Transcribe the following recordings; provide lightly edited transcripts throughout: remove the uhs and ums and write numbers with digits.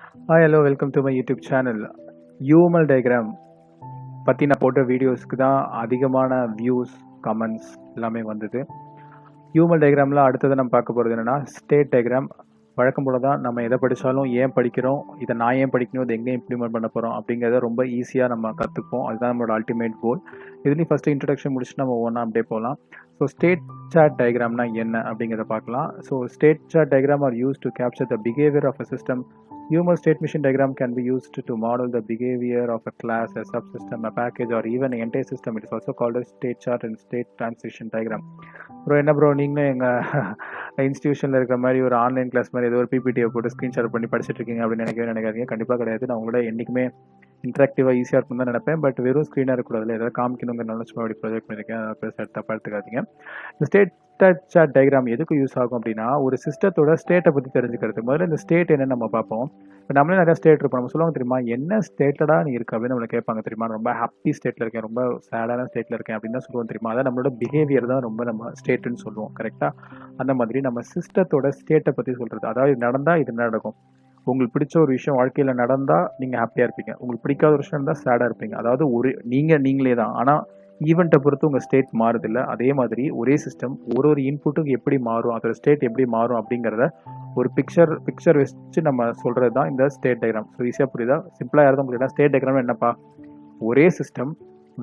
Hi hello welcome to my YouTube channel. UML diagram பற்றி நான் போட்ட வீடியோஸ்க்கு தான் அதிகமான வியூஸ், கமெண்ட்ஸ் எல்லாமே வந்தது. யூமல் டயக்ராமில் அடுத்தது நம்ம பார்க்க போகிறது என்னென்னா ஸ்டேட் டயக்ராம். வழக்கம் போல தான் நம்ம எதை படித்தாலும் ஏன் படிக்கிறோம், இதை நான் ஏன் படிக்கணும், இதை எங்கே இம்ப்ளிமெண்ட் பண்ண போகிறோம் அப்படிங்கிறத ரொம்ப ஈஸியாக நம்ம கற்றுப்போம். அதுதான் நம்மளோட அல்டிமேட் கோல். இதுலேயும் ஃபஸ்ட்டு இன்ட்ரடக்ஷன் முடிச்சுட்டு நம்ம ஒவ்வொன்றா அப்படியே போகலாம். ஸோ ஸ்டேட் சார்ட் டயக்ராம்னா என்ன அப்படிங்கிறத பார்க்கலாம். So state chart diagram are use to capture the behaviour of a system. Human state machine diagram can be used to model the behavior of a class, a subsystem, a package, or even an entire system. It is also called a state chart and state transition diagram. Bro என்ன bro நீங்களும் எங்கள் இன்ஸ்டியூஷனில் இருக்கிற மாதிரி ஒரு online class மாதிரி ஏதோ ஒரு பிபிடியை போட்டு ஸ்க்ரீன்ஷாட் பண்ணி படிச்சுட்டு இருக்கீங்க அப்படின்னு நினைக்காதீங்க. கண்டிப்பாக கிடையாது. நான் உங்களோட என்றைக்குமே இன்ட்ராக்டிவாக ஈஸியாக இருக்கும் தான் நினைப்பேன். பட் வெறும் ஸ்க்ரீனாக இருக்கக்கூடாது, ஏதாவது காமிக்கணுங்கிறனால சும்மா அப்படி ப்ரொஜெக்ட் பண்ணியிருக்கேன். பெருசாக தப்பாக எடுத்துக்காதீங்க. இந்த ஸ்டேட் சார்ட் டயக்ராம் எதுக்கு யூஸ் ஆகும் அப்படின்னா, ஒரு சிஸ்டத்தோட ஸ்டேட்டை பற்றி தெரிஞ்சுக்கிறது. முதல்ல இந்த ஸ்டேட் என்னன்னு நம்ம பார்ப்போம். இப்போ நம்மளே நிறைய ஸ்டேட் இருப்போம். நம்ம சொல்லுவாங்க தெரியுமா, என்ன ஸ்டேட்டடாக நீ இருக்கு அப்படின்னு நம்மளை கேட்பாங்க தெரியுமா. ரொம்ப ஹாப்பி ஸ்டேட்டில் இருக்கேன், ரொம்ப சேடான ஸ்டேட்டில் இருக்கேன் அப்படின்னு தான் சொல்லுவோம் தெரியுமா. அதான் நம்மளோட பிஹேவியர் தான் ரொம்ப நம்ம ஸ்டேட்டுன்னு சொல்லுவோம். கரெக்டாக அந்த மாதிரி நம்ம சிஸ்டத்தோட ஸ்டேட்டை பற்றி சொல்கிறது. அதாவது இது நடந்தால் இது நடக்கும். உங்களுக்கு பிடிச்ச ஒரு விஷயம் வாழ்க்கையில் நடந்தால் நீங்கள் ஹாப்பியாக இருப்பீங்க, உங்களுக்கு பிடிக்காத ஒரு விஷயம் இருந்தால் சேடாக இருப்பீங்க. அதாவது நீங்களே தான். ஆனால் ஈவெண்ட்டை பொறுத்து உங்கள் ஸ்டேட் மாறுதில்ல. அதே மாதிரி ஒரே சிஸ்டம் ஒரு இன்புட்டுக்கு எப்படி மாறும், அதோட ஸ்டேட் எப்படி மாறும் அப்படிங்கிறத ஒரு பிக்சர் வச்சு நம்ம சொல்கிறது தான் இந்த ஸ்டேட் டயக்ராம். ஸோ ஈஸியாக புரியுதா? சிம்பிளாக யாரும் உங்களுக்கு ஸ்டேட் டயக்ராம் என்னப்பா, ஒரே சிஸ்டம்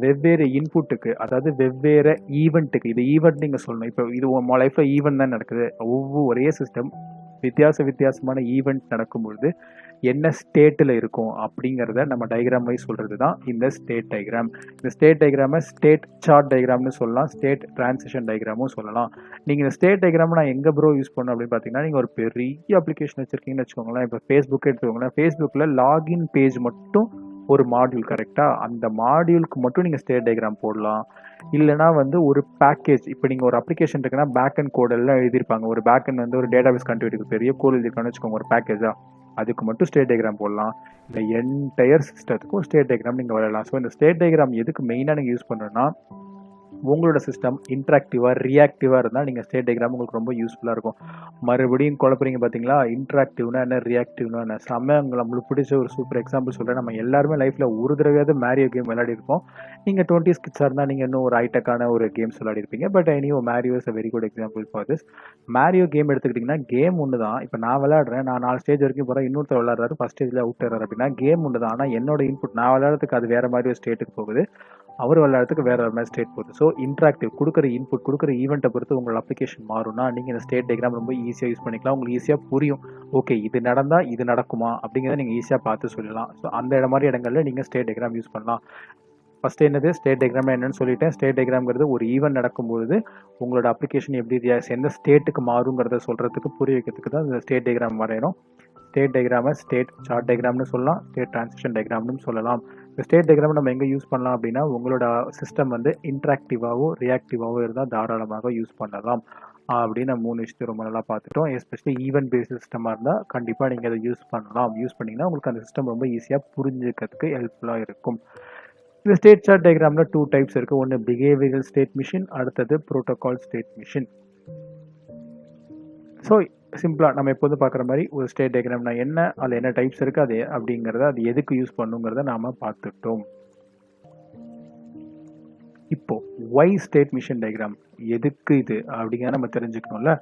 வெவ்வேறு இன்புட்டுக்கு, அதாவது வெவ்வேறு ஈவெண்ட்டுக்கு, இது ஈவெண்ட் நீங்கள் சொல்லணும். இப்போ இது உங்கள் லைஃப்பில் ஈவெண்ட் தான் நடக்குது. ஒரே சிஸ்டம் வித்தியாசமான ஈவெண்ட் நடக்கும்பொழுது என்ன ஸ்டேட்டில் இருக்கும் அப்படிங்கிறத நம்ம டயக்ராம் வைஸ் சொல்கிறது தான் இந்த ஸ்டேட் டயக்ராம். இந்த ஸ்டேட் டயக்ராமை ஸ்டேட் சார்ட் டயக்ராம்னு சொல்லலாம், ஸ்டேட் டிரான்சிஷன் டயக்ராமும் சொல்லலாம். நீங்கள் இந்த ஸ்டேட் டயக்ராம் நான் எங்கே ப்ரோ யூஸ் பண்ணணும் அப்படின்னு பார்த்தீங்கன்னா, நீங்கள் ஒரு பெரிய அப்ளிகேஷன் வச்சுருக்கீங்கன்னு வச்சுக்கோங்களேன். இப்போ ஃபேஸ்புக் எடுத்துக்கோங்களேன். ஃபேஸ்புக்கில் லாகின் பேஜ் மட்டும் ஒரு மாடியூல், கரெக்டாக அந்த மாடியூலுக்கு மட்டும் நீங்கள் ஸ்டேட் டயக்ராம் போடலாம். இல்லைனா ஒரு பேக்கேஜ், இப்போ நீங்கள் ஒரு அப்ளிகேஷன் இருக்குன்னா பேக் அண்ட் கோட் எல்லாம் எழுதியிருப்பாங்க. ஒரு பேக் அண்ட் ஒரு டேட்டாபேஸ் கண்டினியூட்டிக்கு பெரிய கோட் எழுதிருக்கான்னு வச்சுக்கோங்க, ஒரு பேக்கேஜா, அதுக்கு மட்டும் ஸ்டேட் டயக்ராம் போடலாம். இந்த என்டையர் சிஸ்டத்துக்கும் ஸ்டேட் டயக்ராம் நீங்கள் வரலாம். ஸோ இந்த ஸ்டேட் டயக்ராம் எதுக்கு மெயினாக நீங்கள் யூஸ் பண்ணுறோன்னா, உங்களோட சிஸ்டம் இன்ட்ராக்டிவாக ரியாக்டிவாக இருந்தால் நீங்கள் ஸ்டேட் டயக்ராம் உங்களுக்கு ரொம்ப யூஸ்ஃபுல்லாக இருக்கும். மறுபடியும் குழப்பறீங்க பார்த்தீங்களா, இன்ட்ராக்டிவ்னா என்ன, ரியாக்டிவ்னா என்ன. நம்மளுக்கு பிடிச்ச ஒரு சூப்பர் எக்ஸாம்பிள் சொல்கிறேன். நம்ம எல்லாருமே லைஃப்பில் ஒரு தடவையாவது மேரியோ கேம் விளையாடி இருப்போம். நீங்கள் 20s கிட்ஸாக இருந்தால் நீங்கள் இன்னும் ஒரு ஹைடெக்கான ஒரு கேம்ஸ் விளையாடி இருப்பீங்க. But Mario is a very good example for this. Mario game எடுத்துக்கிட்டிங்கன்னா கேம் ஒன்று தான். இப்போ நான் விளையாடுறேன், நான் 4 ஸ்டேஜ் வரைக்கும் போகிறேன், இன்னொருத்தர் விளையாடுறாரு, ஃபஸ்ட் ஸ்டேஜில் அவுட் ஆகிறார் அப்படின்னா கேம் ஒன்று தான். ஆனால் என்னோட இன்புட், நான் விளையாடுறதுக்கு அது வேறு மாதிரி ஒரு ஸ்டேட்டுக்கு போகுது, அவர் விளையாடுறதுக்கு வேறு மாதிரி ஸ்டேட் போகுது. ஸோ இன்ட்ராக்டிவ் கொடுக்குற இன்புட், கொடுக்குற ஈவெண்ட்டை பொறுத்து உங்களோட அப்ளிகேஷன் மாறும்னா நீங்கள் இந்த ஸ்டேட் டயக்ராம் ரொம்ப ஈஸியாக யூஸ் பண்ணிக்கலாம். உங்களுக்கு ஈஸியாக புரியும். ஓகே, இது நடந்தால் இது நடக்குமா அப்படிங்கிறத நீங்கள் ஈஸியாக பார்த்து சொல்லலாம். ஸோ அந்த மாதிரி இடங்களில் நீங்கள் ஸ்டேட் டயக்ராம் யூஸ் பண்ணலாம். ஃபஸ்ட்டு என்னது ஸ்டேட் டயக்ராம் என்னன்னு சொல்லிட்டேன். ஸ்டேட் டயக்ராம்ங்கிறது ஒரு ஈவெண்ட் நடக்கும்போது உங்களோட அப்ளிகேஷன் எப்படி எந்த ஸ்டேட்டுக்கு மாறுங்கிறத சொல்கிறதுக்கு, புரிய வைக்கிறதுக்கு தான் இந்த ஸ்டேட் டயக்ராம் வரையணும். ஸ்டேட் டயக்ராமை ஸ்டேட் சார்ட் டயக்ராம்னு சொல்லலாம், ஸ்டேட் டிரான்சிஷன் டயக்ராம்னு சொல்லலாம். இந்த ஸ்டேட் டயக்ராம் நம்ம எங்கே யூஸ் பண்ணலாம் அப்படின்னா, உங்களோட சிஸ்டம் இன்ட்ராக்டிவாகவோ ரியாக்டிவாகவோ இருந்தால் தாராளமாக யூஸ் பண்ணலாம் அப்படின்னு நம்ம 3 விஷயத்தை ரொம்ப நல்லா பார்த்துட்டோம். எஸ்பெஷலி ஈவெண்ட் பேஸ்ட் சிஸ்டமாக இருந்தால் கண்டிப்பாக நீங்கள் அதை யூஸ் பண்ணலாம். யூஸ் பண்ணிங்கன்னா உங்களுக்கு அந்த சிஸ்டம் ரொம்ப ஈஸியாக புரிஞ்சுக்கிறதுக்கு ஹெல்ப்ஃபுல்லாக இருக்கும். இந்த ஸ்டேட் சார்ட் டயக்ராமில் 2 டைப்ஸ் இருக்குது. ஒன்று பிஹேவியரல் ஸ்டேட் மிஷின், அடுத்தது ப்ரோட்டோகால் ஸ்டேட் மிஷின். ஸோ சிம்பிளாக நம்ம எப்போதும் பார்க்குற மாதிரி ஒரு ஸ்டேட் டயக்ராம்னா என்ன, அதில் என்ன டைப்ஸ் இருக்குது, அது அப்படிங்கிறத, அது எதுக்கு யூஸ் பண்ணுங்கிறத நாம் பார்த்துட்டோம். இப்போ ஒய் ஸ்டேட் மிஷின் டயக்ராம் எதுக்கு இது அப்படிங்கிற நம்ம தெரிஞ்சுக்கணும்ல.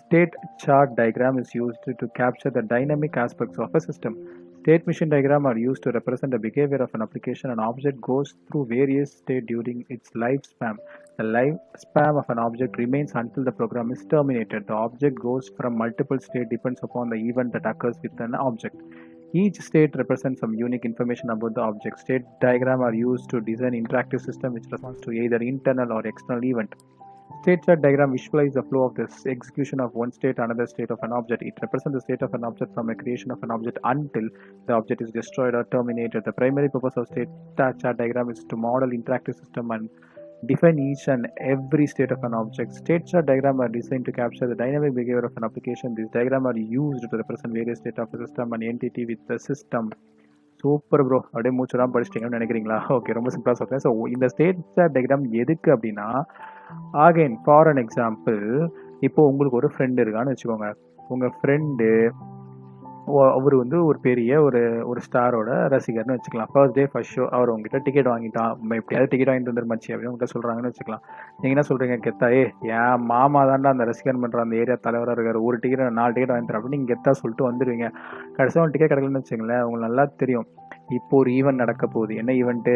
State chart diagram is used to capture the dynamic aspects of a system. State machine diagram are used to represent the behavior of an application. An object goes through various states during its lifespan. The lifespan of an object remains until the program is terminated. The object goes from multiple states depends upon the event that occurs with an object. Each state represents some unique information about the object. State diagram are used to design interactive system which responds to either internal or external event. State chart diagram visualizes the flow of the execution of one state another state of an object. It represents the state of an object from a creation of an object until the object is destroyed or terminated. The primary purpose of state chart diagram is to model interactive system and define each and every state of an object. State chart diagram are designed to capture the dynamic behavior of an application. These diagrams are used to represent various states of a system and entity with the system. Super bro, அப்படியே மூச்செல்லாம் படிச்சிட்டிங்கன்னு நினைக்கிறீங்களா? Okay, ரொம்ப சிம்பிளாக சொல்கிறேன். So இந்த state chart diagram எதுக்கு அப்படின்னா, again for an example, இப்போ உங்களுக்கு ஒரு ஃப்ரெண்டு இருக்கான்னு வச்சுக்கோங்க. உங்கள் ஃப்ரெண்டு அவர் வந்து ஒரு பெரிய ஒரு ஸ்டாரோட ரசிகர்னு வச்சுக்கலாம். ஃபர்ஸ்ட் டே ஃபர்ஸ்ட் ஷோ அவர் உங்ககிட்ட டிக்கெட் வாங்கிட்டான். எப்படியாவது டிக்கெட் வாங்கி தந்துரு மச்சி அப்படின்னு உங்ககிட்ட சொல்றாங்கன்னு வச்சுக்கலாம். நீங்க என்ன சொல்றீங்க கெத்தா, என் மாமா தான்டா அந்த ரசிகர் மன்ற அந்த ஏரியா தலைவராக இருக்காரு, ஒரு டிக்கெட் 4 டிக்கெட் வாங்கி தரேன் அப்படின்னு நீங்க கெத்தா சொல்லிட்டு வந்துடுவீங்க. கடைசியாக ஒரு டிக்கெட் கிடைக்கலன்னு வச்சுங்களேன், உங்களுக்கு நல்லா தெரியும் இப்போ ஒரு ஈவெண்ட் நடக்க போகுது. என்ன ஈவெண்ட்டு?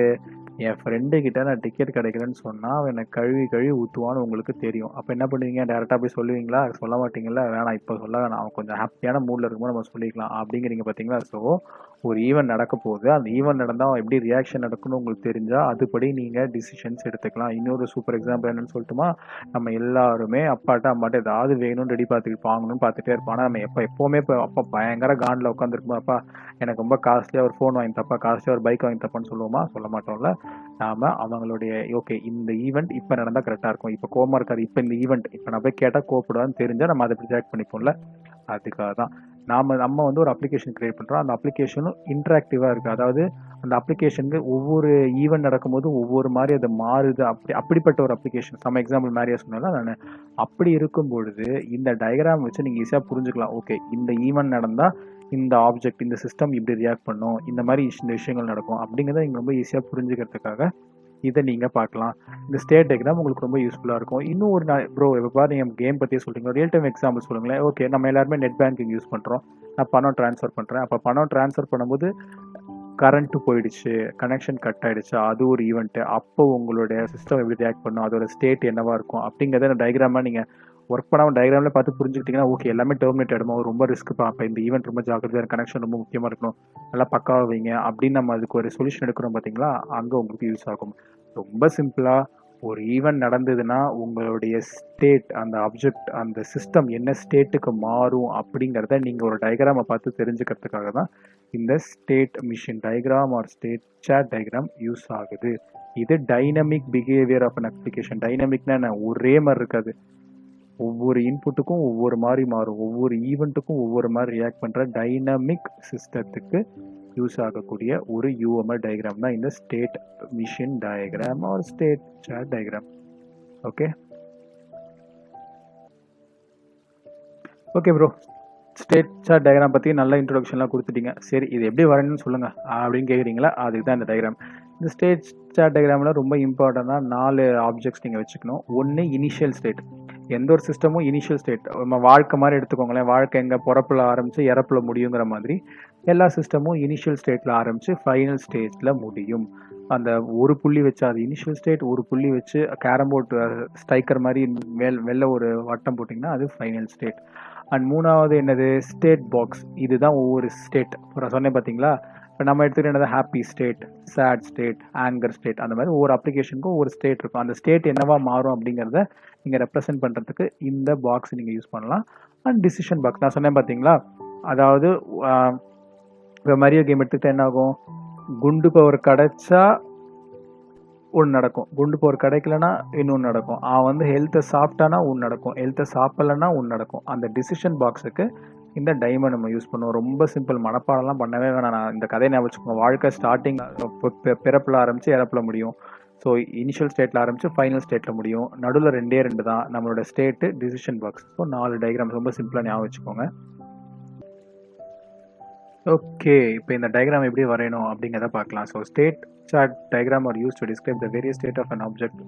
என் ஃப்ரெண்டு கிட்ட நான் டிக்கெட் கிடைக்கலன்னு சொன்னால் அவன் என்னை கழுவி ஊற்றுவான்னு உங்களுக்கு தெரியும். அப்போ என்ன பண்ணுவீங்க? டேரெக்டாக போய் சொல்லுவீங்களா? சொல்ல மாட்டீங்களா? வேணாம், இப்போ சொல்ல வேணாம், அவன் கொஞ்சம் ஹாப்பியான மூடில் இருக்கும்போது நம்ம சொல்லிக்கலாம் அப்படிங்கிறீங்க பார்த்தீங்களா? ஸோ ஒரு ஈவெண்ட் நடக்க போகுது, அந்த ஈவெண்ட் நடந்தால் அவன் எப்படி ரியாக்ஷன் நடக்குன்னு உங்களுக்கு தெரிஞ்சால் அதுபடி நீங்கள் டிசிஷன்ஸ் எடுத்துக்கலாம். இன்னொரு சூப்பர் எக்ஸாம்பிள் என்னன்னு சொல்லட்டுமா? நம்ம எல்லாருமே அப்பாட்ட அம்மாட்ட ஏதாவது வேணும்னு ரெடி வாங்கணும்னு பார்த்துட்டே இருப்போம். ஆனால் நம்ம எப்போவுமே இப்போ அப்பா பயங்கர காண்டில் உட்காந்துருக்குமா, அப்பா எனக்கு ரொம்ப காஸ்ட்லியாக ஒரு ஃபோன் வாங்கி தப்பா, காஸ்ட்லியாக ஒரு பைக் வாங்கி தப்பான்னு சொல்லுவோமா? சொல்ல மாட்டோம்ல. நாம அவங்களுடைய ஓகே இந்த ஈவெண்ட் இப்போ நடந்தால் கரெக்டாக இருக்கும், இப்போ கோவமாக இருக்காது, இப்போ இந்த ஈவெண்ட் இப்போ நான் போய் கேட்டால் கோவப்படுவான்னு தெரிஞ்சால் நம்ம அதை ரிஜெக்ட் பண்ணிப்போம்ல. அதுக்காக தான் நம்ம வந்து ஒரு அப்ளிகேஷன் கிரியேட் பண்ணுறோம். அந்த அப்ளிகேஷனும் இன்ட்ராக்டிவாக இருக்குது. அதாவது அந்த அப்ளிகேஷனுக்கு ஒவ்வொரு ஈவெண்ட் நடக்கும்போது ஒவ்வொரு மாதிரி அது மாறுது. அப்படிப்பட்ட ஒரு அப்ளிகேஷன். சம் எக்ஸாம்பிள் மாதிரியா சொன்னாலும் நான் அப்படி இருக்கும் பொழுது இந்த டயக்ராம் வச்சு நீங்கள் ஈஸியாக புரிஞ்சுக்கலாம். ஓகே இந்த ஈவெண்ட் நடந்தால் இந்த ஆப்ஜெக்ட் இந்த சிஸ்டம் இப்படி ரியாக்ட் பண்ணும், இந்த மாதிரி இந்த விஷயங்கள் நடக்கும் அப்படிங்கிறத நீங்கள் ரொம்ப ஈஸியாக புரிஞ்சுக்கிறதுக்காக இதை நீங்கள் பார்க்கலாம். இந்த ஸ்டேட் டயக்ராம் உங்களுக்கு ரொம்ப யூஸ்ஃபுல்லாக இருக்கும். இன்னும் ஒரு ப்ரோ இப்போ நீங்கள் கேம் பற்றியே சொல்கிறீங்க, ரியல் டைம் எக்ஸாம்பிள் சொல்லுங்களேன். ஓகே நம்ம எல்லாருமே நெட் பேங்கிங் யூஸ் பண்ணுறோம், நான் பணம் ட்ரான்ஸ்ஃபர் பண்ணுறேன். அப்போ பணம் ட்ரான்ஸ்ஃபர் பண்ணும்போது கரண்ட்டு போயிடுச்சு, கனெக்ஷன் கட் ஆகிடுச்சு, அது ஒரு ஈவெண்ட்டு. அப்போ உங்களுடைய சிஸ்டம் எப்படி ரியாக்ட் பண்ணும், அதோட ஸ்டேட் என்னவாக இருக்கும் அப்படிங்கிறத டயக்ராமாக நீங்கள் ஒர்க் பண்ணாமல் டயக்ராமில் பார்த்து புரிஞ்சுக்கிட்டிங்கன்னா ஓகே எல்லாமே டெர்மினேட் ஆகிடுமா, ரொம்ப ரிஸ்க் பார்ப்பேன், இந்த ஈவெண்ட் ரொம்ப ஜாக்கிரதையாக, கனெக்ஷன் ரொம்ப முக்கியமாக இருக்கணும், நல்லா பக்காவாக வைங்க அப்படின்னு நம்ம அதுக்கு ஒரு சொல்யூஷன் எடுக்கிறோம் பார்த்தீங்களா, அங்கே உங்களுக்கு யூஸ் ஆகும். ரொம்ப சிம்பிளாக ஒரு ஈவெண்ட் நடந்ததுன்னா உங்களுடைய ஸ்டேட், அந்த ஆப்ஜெக்ட், அந்த சிஸ்டம் என்ன ஸ்டேட்டுக்கு மாறும் அப்படிங்கிறத நீங்கள் ஒரு டயக்ராமை பார்த்து தெரிஞ்சுக்கிறதுக்காக தான் இந்த state machine diagram or state chart diagram use ஆகுது. இது dynamic behaviour of an application. டைனமிக்னா என்ன? ஒரே மாதிரி இருக்காது, ஒவ்வொரு இன்புட்டுக்கும் ஒவ்வொரு மாதிரி மாறும், ஒவ்வொரு ஈவெண்ட்டுக்கும் ஒவ்வொரு மாதிரி ரியாக்ட் பண்ணுற டைனமிக் சிஸ்டத்துக்கு யூஸ் ஆகக்கூடிய ஒரு யூஎம்எல் டயக்ராம் தான் இந்த state machine diagram or state chart diagram. Okay bro, state chart diagram பற்றி நல்ல இன்ட்ரோடக்ஷன்லாம் கொடுத்துட்டீங்க. சரி இது எப்படி வரணும்னு சொல்லுங்கள் அப்படின்னு கேட்குறீங்களா? அதுக்கு தான் இந்த டயக்ராம். இந்த ஸ்டேட் சாட் டயக்ராமில் ரொம்ப இம்பார்ட்டண்டாக 4 ஆப்ஜெக்ட்ஸ் நீங்கள் வச்சுக்கணும். ஒன்று இனிஷியல் ஸ்டேட். எந்த ஒரு சிஸ்டமும் இனிஷியல் ஸ்டேட், நம்ம வாழ்க்கை மாதிரி எடுத்துக்கோங்களேன். வாழ்க்கை எங்கே பிறப்பில் ஆரம்பித்து இறப்பில் முடியுங்கிற மாதிரி எல்லா சிஸ்டமும் இனிஷியல் ஸ்டேட்டில் ஆரம்பித்து ஃபைனல் ஸ்டேஜில் முடியும். அந்த ஒரு புள்ளி வச்சு அது இனிஷியல் ஸ்டேட், ஒரு புள்ளி வச்சு கேரம் போர்ட் ஸ்ட்ரைக்கர் மாதிரி வெளில ஒரு வட்டம் போட்டிங்கன்னா அது ஃபைனல் ஸ்டேட். அண்ட் மூணாவது என்னது? State box. இதுதான் ஒவ்வொரு ஸ்டேட் சொன்னேன் பார்த்தீங்களா. இப்போ நம்ம எடுத்துக்கிட்டு என்னது? Happy state, sad state, anger state, அந்த மாதிரி ஒவ்வொரு அப்ளிகேஷனுக்கும் ஒவ்வொரு ஸ்டேட் இருக்கும். அந்த ஸ்டேட் என்னவா மாறும் அப்படிங்கிறத நீங்கள் ரெப்ரசென்ட் பண்ணுறதுக்கு இந்த பாக்ஸ் நீங்கள் யூஸ் பண்ணலாம். அண்ட் டிசிஷன் பாக்ஸ் நான் சொன்னேன் பார்த்தீங்களா. அதாவது இப்போ மரியோ கேம் எடுத்துக்கிட்டா என்ன ஆகும்? குண்டு பவர் கிடைச்சா ஒன்று நடக்கும், குண்டு பவர் கிடைக்கலன்னா இன்னொன்று நடக்கும். அவன் வந்து ஹெல்த்தை சாப்பிட்டானா ஒன்று நடக்கும், ஹெல்த்தை சாப்பிட்லன்னா ஒன்று நடக்கும். அந்த டிசிஷன் பாக்ஸுக்கு இந்த டைமண்ட் நம்ம யூஸ் பண்ணுவோம். ரொம்ப சிம்பிள், மனப்பாடம்லாம் பண்ணவே வேணாம். நான் இந்த கதையை ஞாபகம் வச்சுக்கோங்க. வாழ்க்கை ஸ்டார்டிங் பிறப்பில் ஆரம்பித்து இறப்பில் முடியும். ஸோ இனிஷியல் ஸ்டேட்டில் ஆரம்பித்து ஃபைனல் ஸ்டேட்டில் முடியும். நடுவில் 2 தான் நம்மளோட state, decision box. So 4 diagram ரொம்ப சிம்பிளாக ஞாபகம் வச்சுக்கோங்க. ஓகே, இப்போ இந்த டயக்ராம் எப்படி வரையணும் அப்படிங்கிறத பார்க்கலாம். So state chart diagram are use to describe the various state of an object.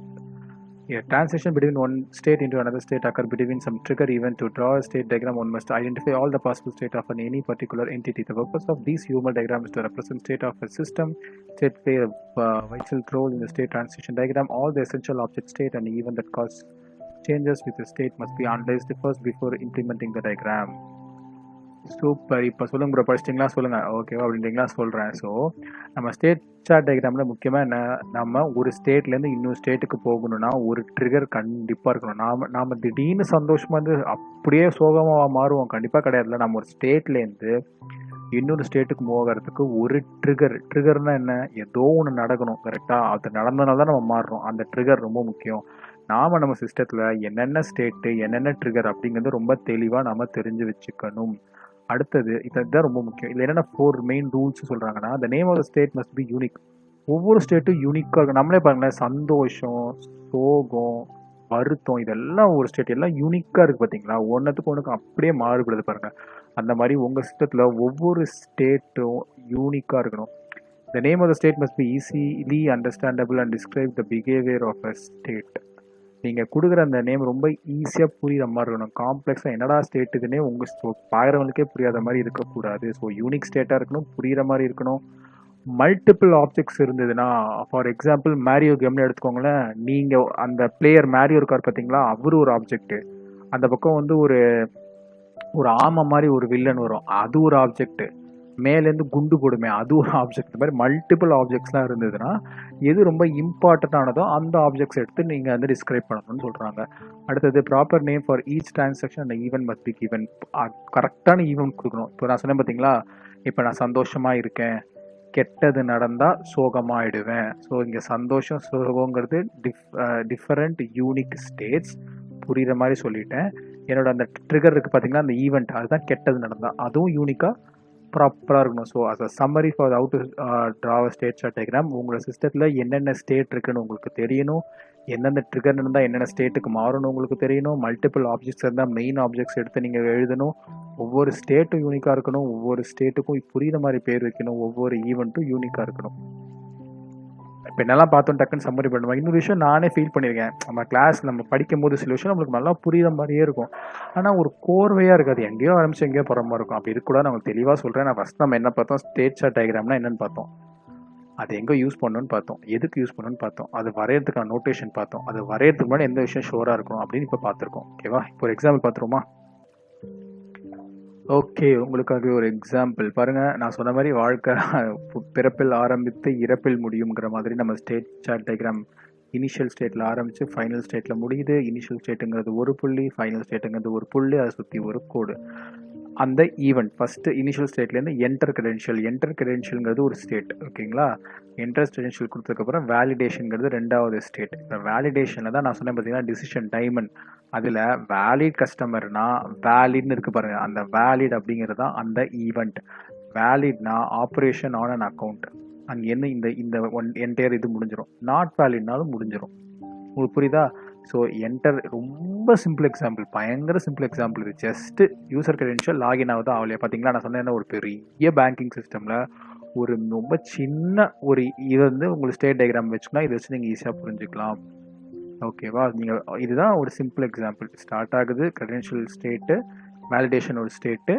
A transition between one state into another state occur between some trigger event. To draw a state diagram, one must identify all the possible state of any particular entity. The purpose of these UML diagrams is to represent state of a system. State play a vital role in the state transition diagram. All the essential object state and event that cause changes with the state must be analyzed first before implementing the diagram. Super. இப்போ சொல்லுங்க bro, படிச்சிட்டிங்களா? சொல்லுங்கள். ஓகேவா அப்படின்றீங்களா? சொல்கிறேன். So நம்ம state chat டயக்ராமில் முக்கியமாக என்ன, நம்ம ஒரு ஸ்டேட்லேருந்து இன்னொரு ஸ்டேட்டுக்கு போகணும்னா ஒரு ட்ரிகர் கண்டிப்பாக இருக்கணும். நாம் திடீர்னு சந்தோஷமாக இருந்து அப்படியே சோகமாக மாறுவோம்? கண்டிப்பாக கிடையாதுல்ல. நம்ம ஒரு ஸ்டேட்லேருந்து இன்னொரு ஸ்டேட்டுக்கு போகிறதுக்கு ஒரு ட்ரிகர்னால் என்ன? ஏதோ ஒன்று நடக்கணும், கரெக்டாக? அது நடந்தனால தான் நம்ம மாறுறோம். அந்த ட்ரிகர் ரொம்ப முக்கியம். நாம் நம்ம சிஸ்டத்தில் என்னென்ன ஸ்டேட்டு, என்னென்ன ட்ரிகர் அப்படிங்கிறது ரொம்ப தெளிவாக நம்ம தெரிஞ்சு வச்சுக்கணும். அடுத்தது இதுதான் ரொம்ப முக்கியம். இதில் என்னென்ன 4 மெயின் ரூல்ஸ் சொல்கிறாங்கன்னா, the name of the state must be unique. ஒவ்வொரு ஸ்டேட்டும் யூனிக்காக இருக்கும். நம்மளே பாருங்களேன், சந்தோஷம், சோகம், வருத்தம், இதெல்லாம் ஒரு ஸ்டேட் எல்லாம் யூனிக்காக இருக்குது பார்த்தீங்களா? ஒன்றுத்துக்கு ஒன்றுக்கு அப்படியே மாறுபடுது பாருங்கள். அந்த மாதிரி உங்கள் சிஸ்டத்தில் ஒவ்வொரு ஸ்டேட்டும் யூனிக்காக இருக்கணும். The name of the state must be easily understandable and describe the behavior of a state. நீங்கள் கொடுக்குற அந்த நேம் ரொம்ப ஈஸியாக புரிகிற மாதிரி இருக்கணும். காம்ப்ளெக்ஸாக என்னடா ஸ்டேட் இதுன்னே உங்கள் பார்க்குறவங்களுக்கே புரியாத மாதிரி இருக்கக்கூடாது. ஸோ யூனிக் ஸ்டேட்டாக இருக்கணும், புரிகிற மாதிரி இருக்கணும். மல்டிபிள் ஆப்ஜெக்ட்ஸ் இருந்ததுன்னா, ஃபார் எக்ஸாம்பிள் மேரியோ கேம்னு எடுத்துக்கோங்களேன். நீங்கள் அந்த பிளேயர் மேரியோ இருக்கார் பார்த்தீங்களா, அவரு ஒரு ஆப்ஜெக்ட்டு. அந்த பக்கம் வந்து ஒரு ஆமை மாதிரி ஒரு வில்லன் வரும், அது ஒரு ஆப்ஜெக்ட்டு. மேலேருந்து குண்டு போடுமே, அது ஒரு ஆப்ஜெக்ட். இந்த மாதிரி மல்டிபிள் ஆப்ஜெக்ட்ஸ்லாம் இருந்ததுன்னா எது ரொம்ப இம்பார்ட்டண்ட்டானதோ அந்த ஆப்ஜெக்ட்ஸ் எடுத்து நீங்கள் வந்து டிஸ்கிரைப் பண்ணணும்னு சொல்கிறாங்க. அடுத்தது proper name for each transaction அந்த ஈவென்ட் மஸ்ட் பி கிவன். கரெக்டான ஈவென்ட் கொடுக்கணும். இப்போ நான் சொன்னேன் பார்த்தீங்களா, இப்போ நான் சந்தோஷமாக இருக்கேன், கெட்டது நடந்தால் சோகமாகிடுவேன். ஸோ இங்கே சந்தோஷம் சோகங்கிறது டிஃபரெண்ட் யூனிக் ஸ்டேட்ஸ். புரிகிற மாதிரி சொல்லிட்டேன். என்னோட அந்த ட்ரிகர் இருக்குது பார்த்தீங்களா, அந்த ஈவெண்ட், அதுதான் கெட்டது நடந்தால், அதுவும் யூனிக்காக ப்ராப்பராக இருக்கணும். So as a summary for how to draw a state chart diagram, உங்களோட சிஸ்டத்தில் என்னென்ன ஸ்டேட் இருக்குன்னு உங்களுக்கு தெரியணும். எந்தெந்த ட்ரிகர் இருந்தால் என்னென்ன ஸ்டேட்டுக்கு மாறணும் உங்களுக்கு தெரியணும். மல்டிபிள் ஆப்ஜெக்ட்ஸ் இருந்தால் மெயின் ஆப்ஜெக்ட்ஸ் எடுத்து நீங்கள் எழுதணும். ஒவ்வொரு ஸ்டேட்டும் யூனிக்காக இருக்கணும். ஒவ்வொரு ஸ்டேட்டுக்கும் புரியுற மாதிரி பேர் வைக்கணும். ஒவ்வொரு ஈவெண்ட்டும் யூனிக்காக இருக்கணும். இப்போ என்னெல்லாம் பார்த்தோம் டக்குன்னு சம்மரி பண்ணுவேன். இன்னொரு விஷயம் நானே ஃபீல் பண்ணியிருக்கேன். நம்ம கிளாஸ் நம்ம படிக்கும் போது சில விஷயம் நம்மளுக்கு நல்லா புரியுற மாதிரியே இருக்கும், ஆனால் ஒரு கோர்வையாக இருக்காது. எங்கேயோ ஆரம்பிச்சு எங்கேயோ போகிற மாதிரி இருக்கும். அப்படி இருக்கக்கூடாது. நான் தெளிவாக சொல்கிறேன். நான் ஃபஸ்ட் நம்ம என்ன பார்த்தோம், ஸ்டேட் சார்ட் டயக்ராம்னா என்னென்னு பார்த்தோம், அது எங்கே யூஸ் பண்ணணும்னு பார்த்தோம், எதுக்கு யூஸ் பண்ணணும்னு பார்த்தோம், அது வரையறதுக்கான நோட்டேஷன் பார்த்தோம், அது வரையறதுக்கு முன்னாடி எந்த விஷயம் ஷோராக இருக்கணும் அப்படின்னு இப்போ பார்த்துருக்கோம். ஓகேவா? இப்போ ஒரு எக்ஸாம்பிள் பார்த்துருமா? ஓகே, உங்களுக்காக ஒரு எக்ஸாம்பிள் பாருங்கள். நான் சொன்ன மாதிரி வாழ்க்கை பிறப்பில் ஆரம்பித்து இறப்பில் முடியுங்கிற மாதிரி நம்ம ஸ்டேட் சார்ட் டயக்ராம் இனிஷியல் ஸ்டேட்டில் ஆரம்பித்து ஃபைனல் ஸ்டேட்டில் முடியுது. இனிஷியல் ஸ்டேட்டுங்கிறது ஒரு புள்ளி, ஃபைனல் ஸ்டேட்டுங்கிறது ஒரு புள்ளி, அதை சுற்றி ஒரு கோடு. அந்த ஈவெண்ட் ஃபஸ்ட்டு இனிஷியல் ஸ்டேட்லேருந்து என்டர் கிரெடென்ஷியல்ங்கிறது ஒரு ஸ்டேட். ஓகேங்களா? என்டர் கிரெடென்ஷியல் கொடுத்ததுக்கப்புறம் வேலிடேஷனுங்கிறது ரெண்டாவது ஸ்டேட். இப்போ வேலிடேஷனில் தான் நான் சொன்னேன் பார்த்தீங்கன்னா டிசிஷன் டைமண்ட். அதில் வேலிட் கஸ்டமர்னா வேலிட்னு இருக்குது பாருங்கள், அந்த வேலிட் அப்படிங்கிறது தான் அந்த ஈவெண்ட். வேலிட்னா ஆப்ரேஷன் ஆன் அன் அக்கௌண்ட். அங்கே என்ன இந்த என்டையர் இது முடிஞ்சிடும். நாட் வேலிட்னாலும் முடிஞ்சிடும். உங்களுக்கு புரியுதா? ஸோ என்டர் ரொம்ப சிம்பிள் எக்ஸாம்பிள், பயங்கர சிம்பிள் எக்ஸாம்பிள். இது ஜஸ்ட்டு யூசர் கிரெடென்ஷியல் லாகின் ஆகுது ஆகலையா. பார்த்தீங்களா, நான் சொன்னேன் ஒரு பெரிய பேங்கிங் சிஸ்டமில் ஒரு ரொம்ப சின்ன ஒரு இது வந்து உங்களுக்கு ஸ்டேட் டயக்ராம் வச்சுக்கலாம். இதை வச்சு நீங்கள் ஈஸியாக புரிஞ்சுக்கலாம். ஓகேவா? நீங்கள் இதுதான் ஒரு சிம்பிள் எக்ஸாம்பிள். ஸ்டார்ட் ஆகுது கிரெடென்ஷியல் ஸ்டேட்டு, வேலிடேஷன் ஒரு ஸ்டேட்டு,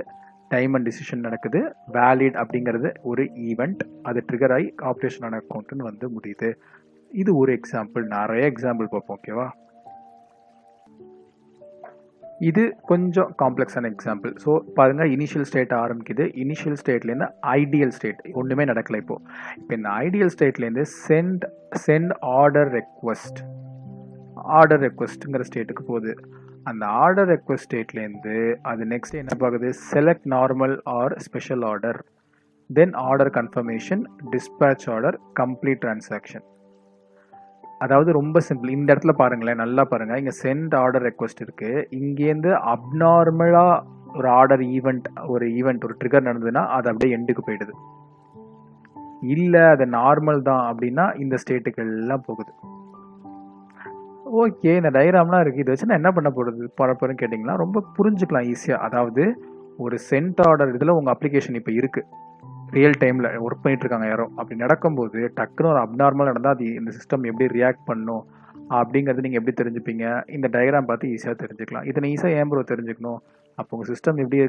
டைம் அண்ட் டிசிஷன் நடக்குது, வேலிட் அப்படிங்கிறது ஒரு ஈவெண்ட், அது ட்ரிகர் ஆகி ஆப்ரேஷன் ஆன அக்கௌண்ட்டுன்னு வந்து முடியுது. இது ஒரு எக்ஸாம்பிள். நிறைய எக்ஸாம்பிள் பார்ப்போம். ஓகேவா? இது கொஞ்சம் காம்ப்ளெக்ஸான எக்ஸாம்பிள். ஸோ பாருங்கள், இனிஷியல் ஸ்டேட் ஆரம்பிக்குது. இனிஷியல் ஸ்டேட்லேருந்து ஐடியல் ஸ்டேட் ஒன்றுமே நடக்கலை. இப்போ இந்த ஐடியல் ஸ்டேட்லேருந்து சென்ட் ஆர்டர் ரெக்வெஸ்ட்டுங்கிற ஸ்டேட்டுக்கு போகுது. அந்த ஆர்டர் ரெக்வெஸ்ட் ஸ்டேட்லேருந்து அது நெக்ஸ்ட் என்ன பார்க்குது, select normal are special order, then order confirmation, dispatch order, complete transaction. அதாவது ரொம்ப சிம்பிள். இந்த இடத்துல பாருங்களேன், நல்லா பாருங்கள். இங்கே சென்ட் ஆர்டர் ரெக்வெஸ்ட் இருக்குது. இங்கேருந்து அப்நார்மலாக ஒரு ஆர்டர் ஈவெண்ட் ஒரு ட்ரிகர் நடந்ததுன்னா அது அப்படியே எண்டுக்கு போயிடுது. இல்லை அது நார்மல் தான் அப்படின்னா இந்த ஸ்டேட்டுக்கு எல்லாம் போகுது. ஓகே, இந்த டயக்ராம்லாம் இருக்குது. இதை வச்சு நான் என்ன பண்ண போகிறேன்னு கேட்டிங்கன்னா ரொம்ப புரிஞ்சுக்கலாம் ஈஸியாக. அதாவது ஒரு சென்ட் ஆர்டர் இதில் உங்கள் அப்ளிகேஷன் இப்போ இருக்குது, ரியல் டைமில் ஒர்க் பண்ணிகிட்ருக்காங்க யாரோ. அப்படி நடக்கும்போது டக்குன்னு ஒரு அப்நார்மல் நடந்தால் அது இந்த சிஸ்டம் எப்படி ரியாக்ட் பண்ணும் அப்படிங்கிறது நீங்கள் எப்படி தெரிஞ்சுப்பீங்க? இந்த டயக்ராம் பார்த்து ஈஸியாக தெரிஞ்சுக்கலாம். இதை ஈஸியாக ஏன் ப்ரோ தெரிஞ்சுக்கணும்? அப்போ உங்கள் சிஸ்டம் எப்படி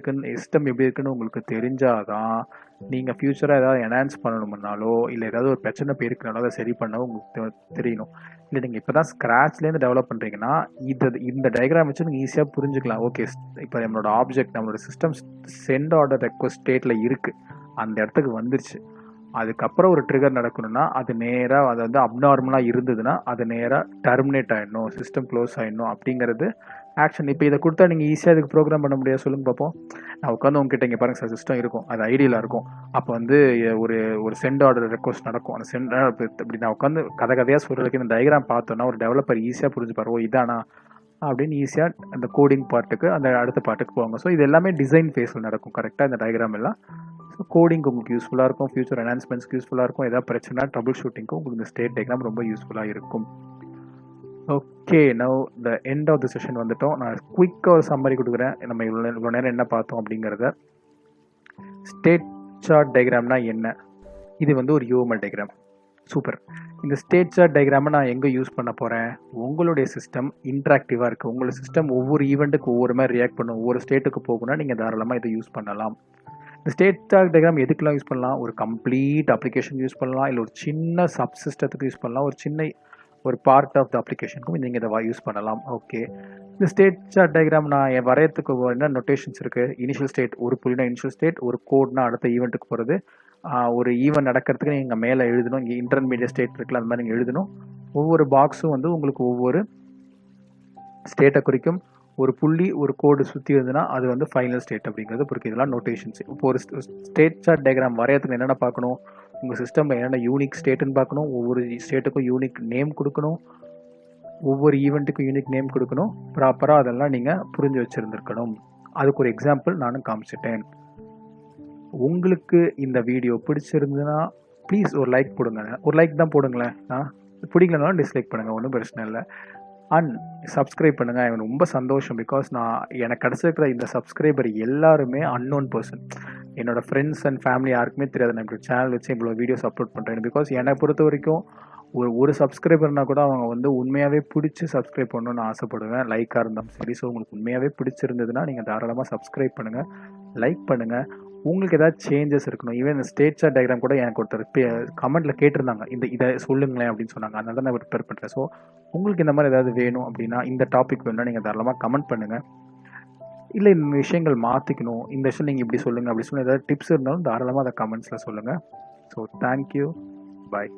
இருக்குன்னு உங்களுக்கு தெரிஞ்சாதான் நீங்கள் ஃப்யூச்சராக ஏதாவது என்ஹான்ஸ் பண்ணணும்னாலோ இல்லை ஏதாவது ஒரு பிரச்சனை போயிருக்கனாலோ அதை சரி பண்ண உங்களுக்கு தெரியணும். இல்லை நீங்கள் இப்போ தான் ஸ்க்ராட்ச்லேருந்து டெவலப் பண்ணுறீங்கன்னா இந்த டயக்ராம் வச்சு நீங்கள் ஈஸியாக புரிஞ்சுக்கலாம். ஓகே, இப்போ நம்மளோட ஆப்ஜெக்ட் நம்மளோட சிஸ்டம் சென்ட் ஆர்டர் ரெக்வெஸ்ட் ஸ்டேட்டில் இருக்குது, அந்த இடத்துக்கு வந்துருச்சு. அதுக்கப்புறம் ஒரு ட்ரிகர் நடக்கணும்னா அது நேராக அது வந்து அப்நார்மலாக இருந்ததுன்னா அது நேராக டெர்மினேட் ஆகிடணும், சிஸ்டம் க்ளோஸ் ஆகிடணும் அப்படிங்கிறது ஆக்ஷன். இப்போ இதை கொடுத்தா நீங்கள் ஈஸியாக இதுக்கு ப்ரோக்ராம் பண்ண முடியாது. சொல்லுங்க பார்ப்போம். நான் உட்காந்து உங்ககிட்ட இங்கே பாருங்கள் சார், சிஸ்டம் இருக்கும், அது ஐடியில் இருக்கும். அப்போ வந்து ஒரு சென்ட் ஆர்டர் ரெக்வஸ்ட் நடக்கும். அந்த சென்ட் இப்படி நான் உட்காந்து கதையாக சொல்கிறதுக்கு இந்த டயக்ராம் பார்த்தோன்னா ஒரு டெவலப்பர் ஈஸியாக புரிஞ்சுப்பார், ஓ இதானா அப்படின்னு ஈஸியாக அந்த கோடிங் பார்ட்டுக்கு அந்த அடுத்த பார்ட்டுக்கு போவாங்க. ஸோ இது எல்லாமே டிசைன் ஃபேஸில் நடக்கும் கரெக்டாக இந்த டயக்ராம் எல்லாம். ஸோ கோடிங்க்கு உங்களுக்கு யூஸ்ஃபுல்லாக இருக்கும், ஃபியூச்சர் என்ஹான்ஸ்மெண்ட்ஸ்க்கு யூஸ்ஃபுல்லாக இருக்கும், ஏதாவது பிரச்சனை ட்ரபிள் ஷூட்டிங்க்கும் உங்களுக்கு இந்த ஸ்டேட் டயக்ராம் ரொம்ப யூஸ்ஃபுல்லாக இருக்கும். Okay, now the end of the session வந்துட்டோம். நான் குயிக்காக ஒரு சம்மரி கொடுக்குறேன். நம்ம இவ்வளோ நேரம் என்ன பார்த்தோம் அப்படிங்கிறத. ஸ்டேட் சார்ட் டயக்ராம்னா என்ன? இது வந்து ஒரு UML டயக்ராம். சூப்பர். இந்த ஸ்டேட் சார்ட் டயக்ராமை நான் எங்கே யூஸ் பண்ண போகிறேன்? உங்களுடைய சிஸ்டம் இன்ட்ராக்டிவாக இருக்குது. உங்களோட சிஸ்டம் ஒவ்வொரு ஈவெண்ட்டுக்கு ஒவ்வொரு மாதிரி ரியாக்ட் பண்ணும். ஒவ்வொரு ஸ்டேட்டுக்கு போகணும்னா நீங்கள் தாராளமாக இதை யூஸ் பண்ணலாம். இந்த ஸ்டேட் சார்ட் டயக்ராம் எதுக்கெல்லாம் யூஸ் பண்ணலாம்? ஒரு கம்ப்ளீட் அப்ளிகேஷன் யூஸ் பண்ணலாம், இல்லை ஒரு சின்ன சப் சிஸ்டத்துக்கு யூஸ் பண்ணலாம், ஒரு பார்ட் ஆஃப் த அப்ளிகேஷனுக்கும் நீங்கள் இதை யூஸ் பண்ணலாம். ஓகே, இந்த ஸ்டேட் சார்ட் டயக்ராம் நான் வரையறதுக்கு என்ன நொட்டேஷன்ஸ் இருக்குது? இனிஷியல் ஸ்டேட், ஒரு புள்ளினா இனிஷியல் ஸ்டேட், ஒரு கோட்னா அடுத்த ஈவெண்ட்டுக்கு போகிறது, ஒரு ஈவெண்ட் நடக்கிறதுக்கு நீங்கள் மேலே எழுதணும், இங்கே இன்டர்மீடியட் ஸ்டேட் இருக்குல்ல, அந்த மாதிரி நீங்கள் எழுதணும். ஒவ்வொரு பாக்ஸும் வந்து உங்களுக்கு ஒவ்வொரு ஸ்டேட்டை குறிக்கும். ஒரு புள்ளி ஒரு கோடு சுற்றி இருந்ததுன்னா அது வந்து ஃபைனல் ஸ்டேட் அப்படிங்கிறது பொறுக்கு. இதெல்லாம் நோட்டேஷன்ஸ். இப்போ ஒரு ஸ்டேட் சார்ட் டயக்ராம் வரையறதுக்கு என்னென்ன பார்க்கணும்? உங்கள் சிஸ்டமில் என்னென்ன யூனிக் ஸ்டேட்டுன்னு பார்க்கணும், ஒவ்வொரு ஸ்டேட்டுக்கும் யூனிக் நேம் கொடுக்கணும், ஒவ்வொரு ஈவெண்ட்டுக்கும் யூனிக் நேம் கொடுக்கணும். ப்ராப்பராக அதெல்லாம் நீங்கள் புரிஞ்சு வச்சுருந்துருக்கணும். அதுக்கு ஒரு எக்ஸாம்பிள் நானும் காமிச்சிட்டேன். உங்களுக்கு இந்த வீடியோ பிடிச்சிருந்துன்னா ப்ளீஸ் ஒரு லைக் போடுங்க. ஒரு லைக் தான் போடுங்களேன். பிடிக்கலனாலும் டிஸ்லைக் பண்ணுங்கள், ஒன்றும் பிரச்சனை இல்லை. அண்ட் சப்ஸ்கிரைப் பண்ணுங்கள். எனக்கு ரொம்ப சந்தோஷம். பிகாஸ் எனக்கு கிடச்சிருக்கிற இந்த சப்ஸ்கிரைபர் எல்லாருமே அன்னோன் பர்சன். என்னோடய ஃப்ரெண்ட்ஸ் அண்ட் ஃபேமிலி யாருக்குமே தெரியாது நான் இப்படி சேனல் வச்சு இவ்வளோ வீடியோஸ் அப்லோட் பண்ணுறேன். பிகாஸ் என்னை பொறுத்த வரைக்கும் ஒரு சப்ஸ்கிரைபர்னால் கூட அவங்க வந்து உண்மையாகவே பிடிச்சி சப்ஸ்கிரைப் பண்ணணும்னு ஆசைப்படுவேன். லைக்காக இருந்தாலும் சரி. ஸோ உங்களுக்கு உண்மையாகவே பிடிச்சிருந்ததுன்னா நீங்கள் தாராளமாக சப்ஸ்கிரைப் பண்ணுங்கள், லைக் பண்ணுங்கள். உங்களுக்கு ஏதாவது சேஞ்சஸ் இருக்கணும். ஈவன் இந்த ஸ்டேட் சார்ட் டயக்ராம் கூட எனக்கு ஒருத்தர் கமெண்ட்டில் கேட்டிருந்தாங்க, இதை சொல்லுங்களேன் அப்படின்னு சொன்னாங்க. அதனால தான் நான் ப்ரிப்பேர் பண்ணுறேன். ஸோ உங்களுக்கு இந்த மாதிரி ஏதாவது வேணும் அப்படின்னா, இந்த டாபிக் வேணும்னா நீங்கள் தாராளமாக கமெண்ட் பண்ணுங்கள். இல்லை இந்த விஷயங்கள் மாற்றிக்கணும், இந்த விஷயம் நீங்கள் இப்படி சொல்லுங்கள் அப்படி சொல்லி ஏதாவது டிப்ஸ் இருந்தாலும் தாராளமாக அதை கமெண்ட்ஸில் சொல்லுங்கள். ஸோ தேங்க்யூ, பாய்.